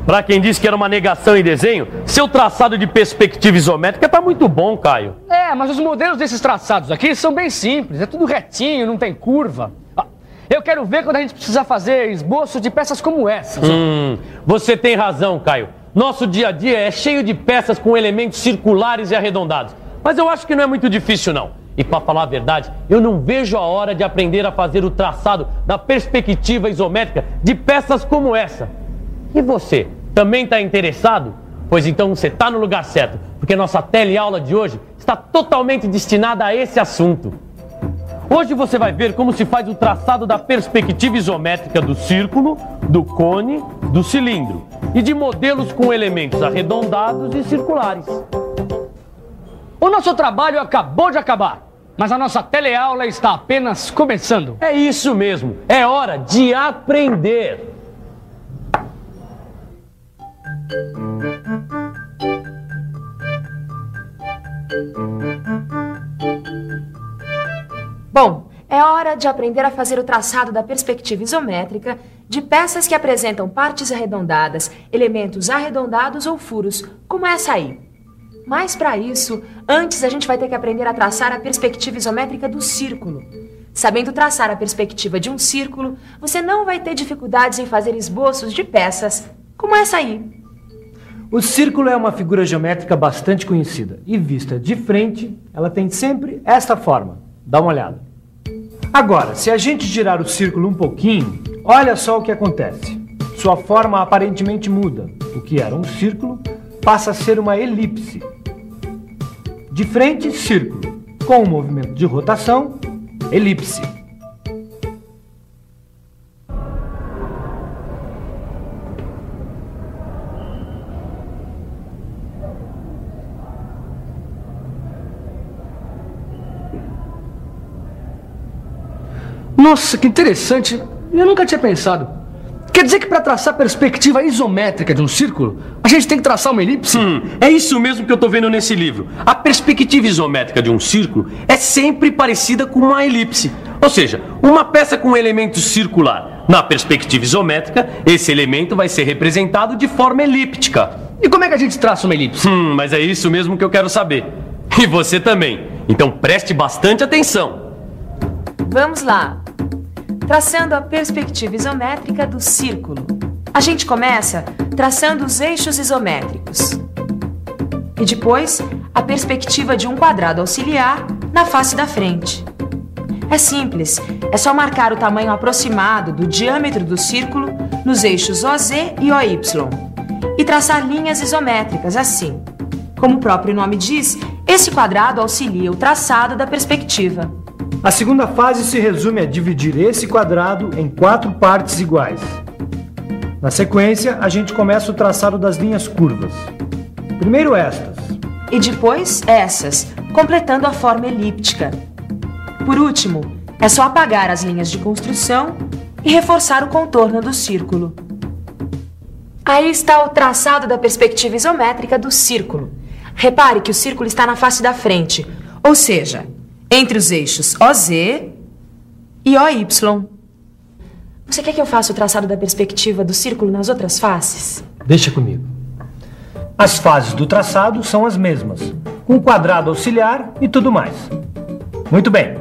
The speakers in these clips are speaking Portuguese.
Pra quem disse que era uma negação em desenho, seu traçado de perspectiva isométrica tá muito bom, Caio. Mas os modelos desses traçados aqui são bem simples, é tudo retinho, não tem curva. Eu quero ver quando a gente precisa fazer esboço de peças como essas. Você tem razão, Caio. Nosso dia a dia é cheio de peças com elementos circulares e arredondados. Mas eu acho que não é muito difícil, não. E para falar a verdade, eu não vejo a hora de aprender a fazer o traçado da perspectiva isométrica de peças como essa. E você, também está interessado? Pois então você está no lugar certo, porque nossa teleaula de hoje está totalmente destinada a esse assunto. Hoje você vai ver como se faz o traçado da perspectiva isométrica do círculo, do cone, do cilindro e de modelos com elementos arredondados e circulares. O nosso trabalho acabou de acabar, mas a nossa teleaula está apenas começando. É isso mesmo, é hora de aprender. Bom, é hora de aprender a fazer o traçado da perspectiva isométrica de peças que apresentam partes arredondadas, elementos arredondados ou furos, como essa aí. Mas para isso, antes a gente vai ter que aprender a traçar a perspectiva isométrica do círculo. Sabendo traçar a perspectiva de um círculo, você não vai ter dificuldades em fazer esboços de peças como essa aí. O círculo é uma figura geométrica bastante conhecida e vista de frente, ela tem sempre esta forma. Dá uma olhada. Agora, se a gente girar o círculo um pouquinho, olha só o que acontece. Sua forma aparentemente muda. O que era um círculo passa a ser uma elipse. De frente, círculo. Com o movimento de rotação, elipse. Nossa, que interessante. Eu nunca tinha pensado. Quer dizer que para traçar a perspectiva isométrica de um círculo, a gente tem que traçar uma elipse? É isso mesmo que eu tô vendo nesse livro. A perspectiva isométrica de um círculo é sempre parecida com uma elipse. Ou seja, uma peça com um elemento circular. Na perspectiva isométrica, esse elemento vai ser representado de forma elíptica. E como é que a gente traça uma elipse? Mas é isso mesmo que eu quero saber. E você também. Então preste bastante atenção. Vamos lá. Traçando a perspectiva isométrica do círculo. A gente começa traçando os eixos isométricos. E depois, a perspectiva de um quadrado auxiliar na face da frente. É simples, é só marcar o tamanho aproximado do diâmetro do círculo nos eixos OZ e OY e traçar linhas isométricas assim. Como o próprio nome diz, esse quadrado auxilia o traçado da perspectiva. A segunda fase se resume a dividir esse quadrado em 4 partes iguais. Na sequência, a gente começa o traçado das linhas curvas. Primeiro estas. E depois essas, completando a forma elíptica. Por último, é só apagar as linhas de construção e reforçar o contorno do círculo. Aí está o traçado da perspectiva isométrica do círculo. Repare que o círculo está na face da frente, ou seja, entre os eixos OZ e OY. Você quer que eu faça o traçado da perspectiva do círculo nas outras faces? Deixa comigo. As fases do traçado são as mesmas, com quadrado auxiliar e tudo mais. Muito bem.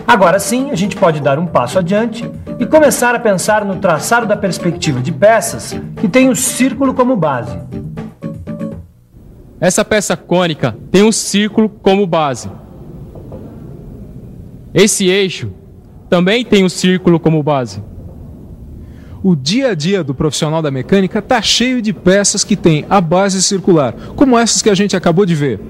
Agora sim, a gente pode dar um passo adiante e começar a pensar no traçado da perspectiva de peças que tem o círculo como base. Essa peça cônica tem um círculo como base. Esse eixo também tem um círculo como base. O dia a dia do profissional da mecânica está cheio de peças que têm a base circular, como essas que a gente acabou de ver.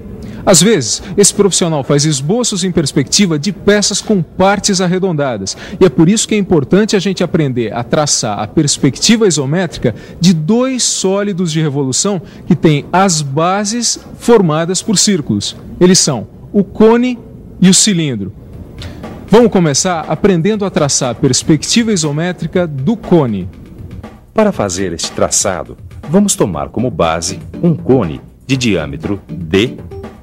Às vezes, esse profissional faz esboços em perspectiva de peças com partes arredondadas. E é por isso que é importante a gente aprender a traçar a perspectiva isométrica de 2 sólidos de revolução que têm as bases formadas por círculos. Eles são o cone e o cilindro. Vamos começar aprendendo a traçar a perspectiva isométrica do cone. Para fazer este traçado, vamos tomar como base um cone de diâmetro D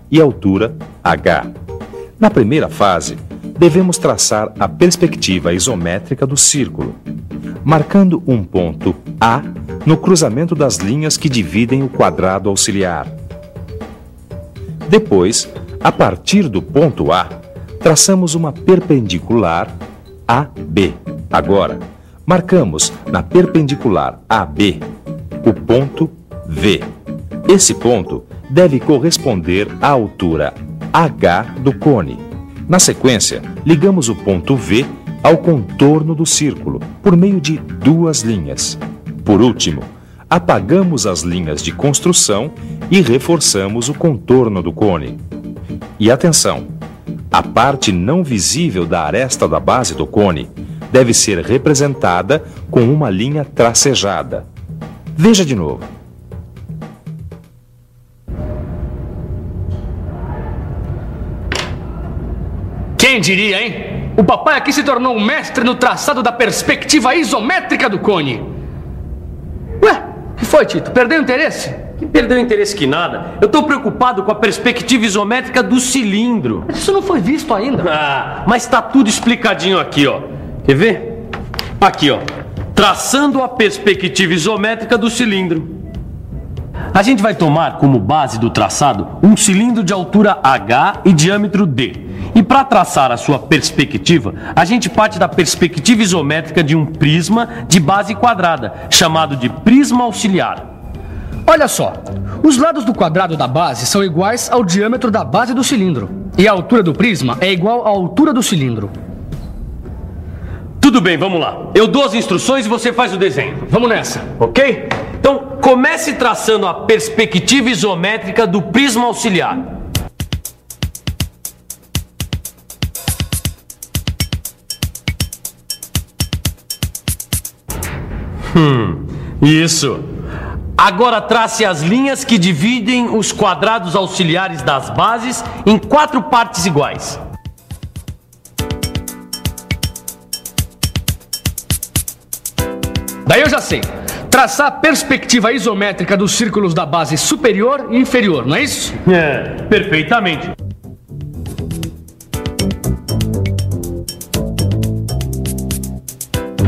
e altura H. Na primeira fase, devemos traçar a perspectiva isométrica do círculo, marcando um ponto A no cruzamento das linhas que dividem o quadrado auxiliar. Depois, a partir do ponto A, traçamos uma perpendicular AB. Agora, marcamos na perpendicular AB o ponto V. Esse ponto deve corresponder à altura H do cone. Na sequência, ligamos o ponto V ao contorno do círculo por meio de duas linhas. Por último, apagamos as linhas de construção e reforçamos o contorno do cone. E atenção! A parte não visível da aresta da base do cone deve ser representada com uma linha tracejada. Veja de novo. Quem diria, hein? O papai aqui se tornou um mestre no traçado da perspectiva isométrica do cone. Ué, o que foi, Tito? Perdeu o interesse? Que perdeu interesse que nada. Eu tô preocupado com a perspectiva isométrica do cilindro. Mas isso não foi visto ainda. Ah, mas tá tudo explicadinho aqui, ó. Quer ver? Aqui, ó. Traçando a perspectiva isométrica do cilindro. A gente vai tomar como base do traçado um cilindro de altura H e diâmetro D. E para traçar a sua perspectiva, a gente parte da perspectiva isométrica de um prisma de base quadrada, chamado de prisma auxiliar. Olha só, os lados do quadrado da base são iguais ao diâmetro da base do cilindro. E a altura do prisma é igual à altura do cilindro. Tudo bem, vamos lá. Eu dou as instruções e você faz o desenho. Vamos nessa. Ok? Então, comece traçando a perspectiva isométrica do prisma auxiliar. Isso. Agora trace as linhas que dividem os quadrados auxiliares das bases em 4 partes iguais. Daí eu já sei. Traçar a perspectiva isométrica dos círculos da base superior e inferior, não é isso? É, perfeitamente.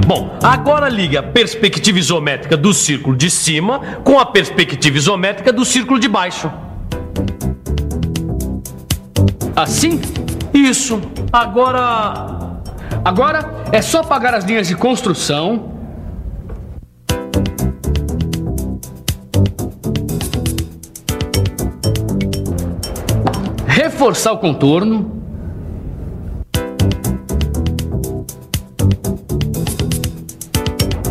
Bom, agora ligue a perspectiva isométrica do círculo de cima com a perspectiva isométrica do círculo de baixo. Assim? Isso. Agora é só apagar as linhas de construção. Reforçar o contorno.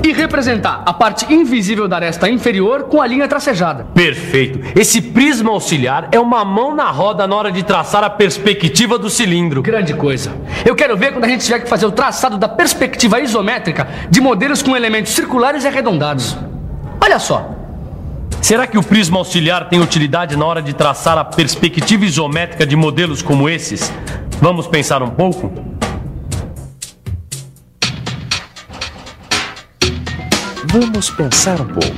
E representar a parte invisível da aresta inferior com a linha tracejada. Perfeito. Esse prisma auxiliar é uma mão na roda na hora de traçar a perspectiva do cilindro. Grande coisa. Eu quero ver quando a gente tiver que fazer o traçado da perspectiva isométrica de modelos com elementos circulares e arredondados. Olha só. Será que o prisma auxiliar tem utilidade na hora de traçar a perspectiva isométrica de modelos como esses? Vamos pensar um pouco? Vamos pensar um pouco.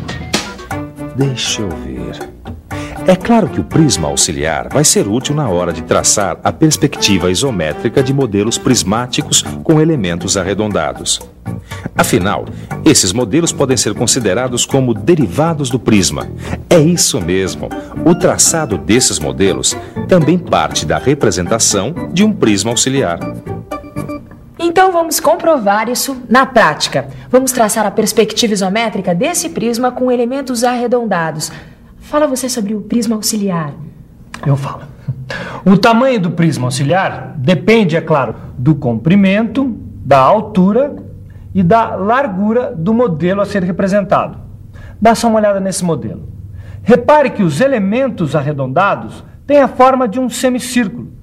Deixa eu ver. É claro que o prisma auxiliar vai ser útil na hora de traçar a perspectiva isométrica de modelos prismáticos com elementos arredondados. Afinal, esses modelos podem ser considerados como derivados do prisma. É isso mesmo. O traçado desses modelos também parte da representação de um prisma auxiliar. Então vamos comprovar isso na prática. Vamos traçar a perspectiva isométrica desse prisma com elementos arredondados. Fala você sobre o prisma auxiliar. Eu falo. O tamanho do prisma auxiliar depende, é claro, do comprimento, da altura e da largura do modelo a ser representado. Dá só uma olhada nesse modelo. Repare que os elementos arredondados têm a forma de um semicírculo.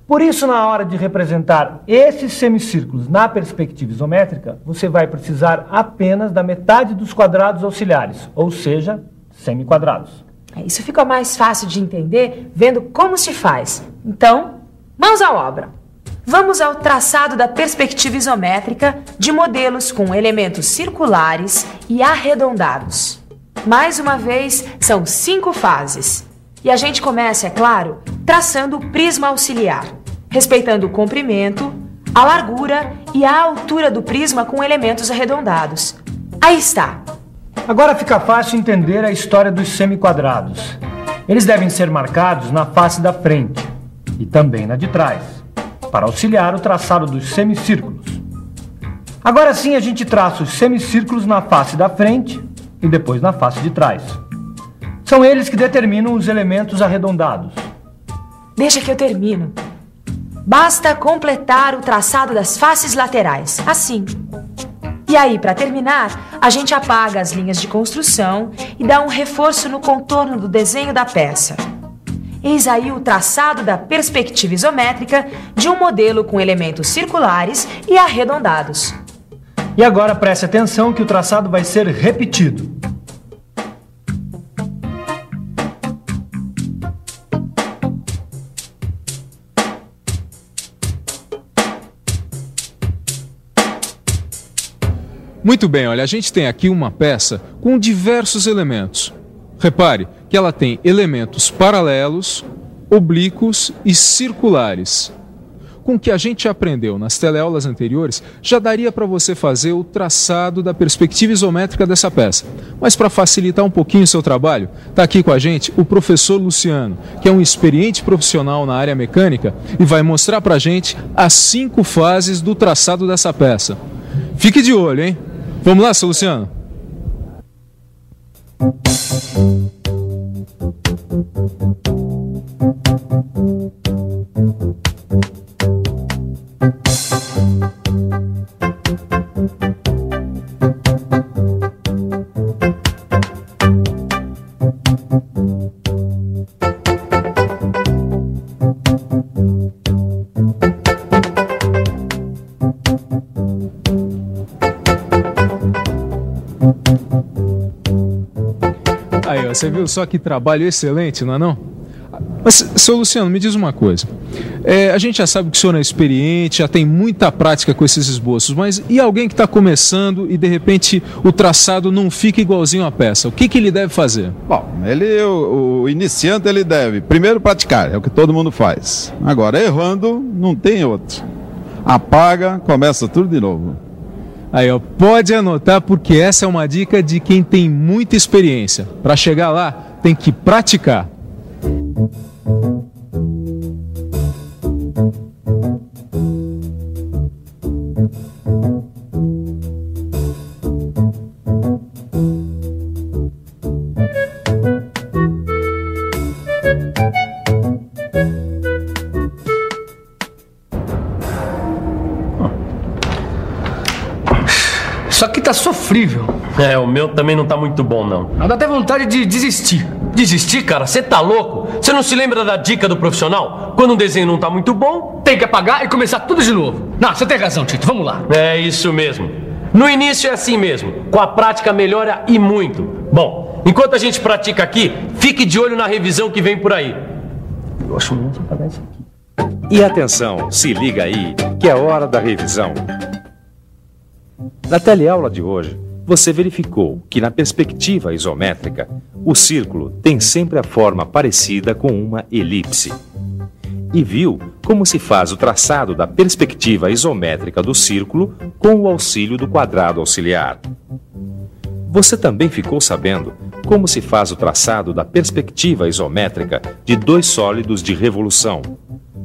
Por isso, na hora de representar esses semicírculos na perspectiva isométrica, você vai precisar apenas da metade dos quadrados auxiliares, ou seja, semiquadrados. Isso fica mais fácil de entender vendo como se faz. Então, mãos à obra. Vamos ao traçado da perspectiva isométrica de modelos com elementos circulares e arredondados. Mais uma vez, são 5 fases. E a gente começa, é claro, traçando o prisma auxiliar, respeitando o comprimento, a largura e a altura do prisma com elementos arredondados. Aí está. Agora fica fácil entender a história dos semiquadrados. Eles devem ser marcados na face da frente e também na de trás, para auxiliar o traçado dos semicírculos. Agora sim a gente traça os semicírculos na face da frente e depois na face de trás. São eles que determinam os elementos arredondados. Deixa que eu termino. Basta completar o traçado das faces laterais, assim. E aí, para terminar, a gente apaga as linhas de construção e dá um reforço no contorno do desenho da peça. Eis aí o traçado da perspectiva isométrica de um modelo com elementos circulares e arredondados. E agora preste atenção que o traçado vai ser repetido. Muito bem, olha, a gente tem aqui uma peça com diversos elementos. Repare que ela tem elementos paralelos, oblíquos e circulares. Com o que a gente aprendeu nas teleaulas anteriores, já daria para você fazer o traçado da perspectiva isométrica dessa peça. Mas para facilitar um pouquinho o seu trabalho, está aqui com a gente o professor Luciano, que é um experiente profissional na área mecânica e vai mostrar para a gente as 5 fases do traçado dessa peça. Fique de olho, hein? Vamos lá, seu Luciano? Aí, ó, você viu só que trabalho excelente, não é não? Mas, seu Luciano, me diz uma coisa. A gente já sabe que o senhor é experiente, já tem muita prática com esses esboços, mas e alguém que está começando e de repente o traçado não fica igualzinho à peça? O que ele deve fazer? Bom, o iniciante ele deve primeiro praticar, é o que todo mundo faz. Agora, errando, não tem outro. Apaga, começa tudo de novo. Aí, ó, pode anotar porque essa é uma dica de quem tem muita experiência. Para chegar lá, tem que praticar. Isso aqui tá sofrível. O meu também não tá muito bom, não. Dá até vontade de desistir. Desistir, cara? Você tá louco? Você não se lembra da dica do profissional? Quando um desenho não tá muito bom... Tem que apagar e começar tudo de novo. Não, você tem razão, Tito. Vamos lá. É isso mesmo. No início é assim mesmo. Com a prática melhora e muito. Bom, enquanto a gente pratica aqui, fique de olho na revisão que vem por aí. Eu acho muito apagar isso aqui. E atenção, se liga aí, que é hora da revisão. Na teleaula de hoje, você verificou que na perspectiva isométrica, o círculo tem sempre a forma parecida com uma elipse. E viu como se faz o traçado da perspectiva isométrica do círculo com o auxílio do quadrado auxiliar. Você também ficou sabendo como se faz o traçado da perspectiva isométrica de 2 sólidos de revolução,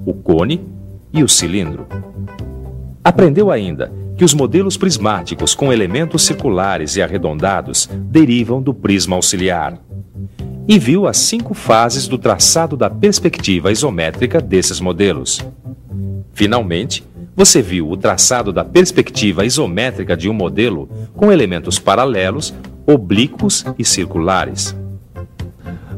o cone e o cilindro. Aprendeu ainda que os modelos prismáticos com elementos circulares e arredondados derivam do prisma auxiliar. E viu as 5 fases do traçado da perspectiva isométrica desses modelos. Finalmente, você viu o traçado da perspectiva isométrica de um modelo com elementos paralelos, oblíquos e circulares.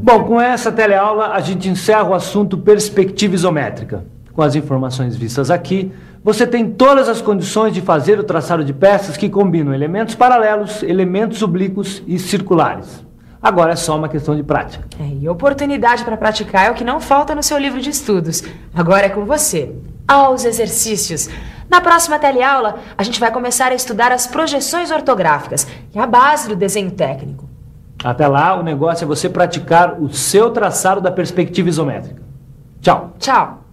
Bom, com essa teleaula a gente encerra o assunto perspectiva isométrica. Com as informações vistas aqui, você tem todas as condições de fazer o traçado de peças que combinam elementos paralelos, elementos oblíquos e circulares. Agora é só uma questão de prática. E oportunidade para praticar é o que não falta no seu livro de estudos. Agora é com você. Aos exercícios. Na próxima teleaula, a gente vai começar a estudar as projeções ortográficas, que é a base do desenho técnico. Até lá, o negócio é você praticar o seu traçado da perspectiva isométrica. Tchau. Tchau.